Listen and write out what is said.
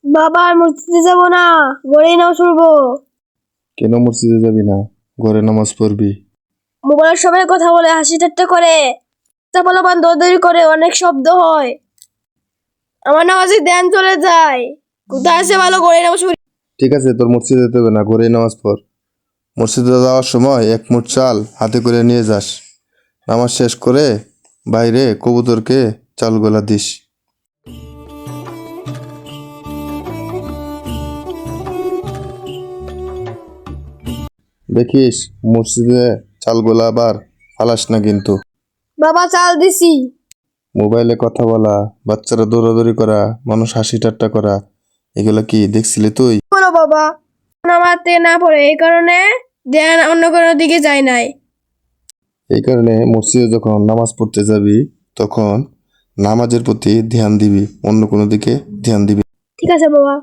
বাবা আর মসজিদে যাব না, ঘরেই নামাজ পড়বো। কেন মসজিদে যাবি না? ঘরে নামাজ পড়বি। মোবাইলের সবাই কথা বলে, হাসি ঠাট্টা করে, চাপালাপান দৌড়দৌড়ি করে, অনেক শব্দ হয়। আমার নামাজে ধ্যান চলে যায়। কোথায় আছে ভালো ঘরে নামাজ পড়ি। ঠিক আছে, তোর মসজিদে যেতে হবে না, ঘরেই নামাজ পড়। মসজিদে যাওয়ার সময় এক মুঠ চাল হাতে করে নিয়ে যাস। নামাজ শেষ করে বাইরে কবুতরকে চালগুলা দিস। দেখিস মসজিদে চালগুলা আবার ফালাস না কিন্তু। বাবা চাল দিছি। মোবাইলে কথা বলা, বাচ্চারা দৌড়াদৌড়ি করা, মানুষ হাসি ঠাট্টা করা, এগুলা কি দেখছিলি তুই? বলো বাবা, নামাজে না পড়ে, এই কারণে ধ্যান অন্য কোনো দিকে যায় নাই। এই কারণে মসজিদে যখন নামাজ পড়তে যাবি তখন নামাজের প্রতি ধ্যান দিবি, অন্য কোনো দিকে ধ্যান দিবি। ঠিক আছে বাবা।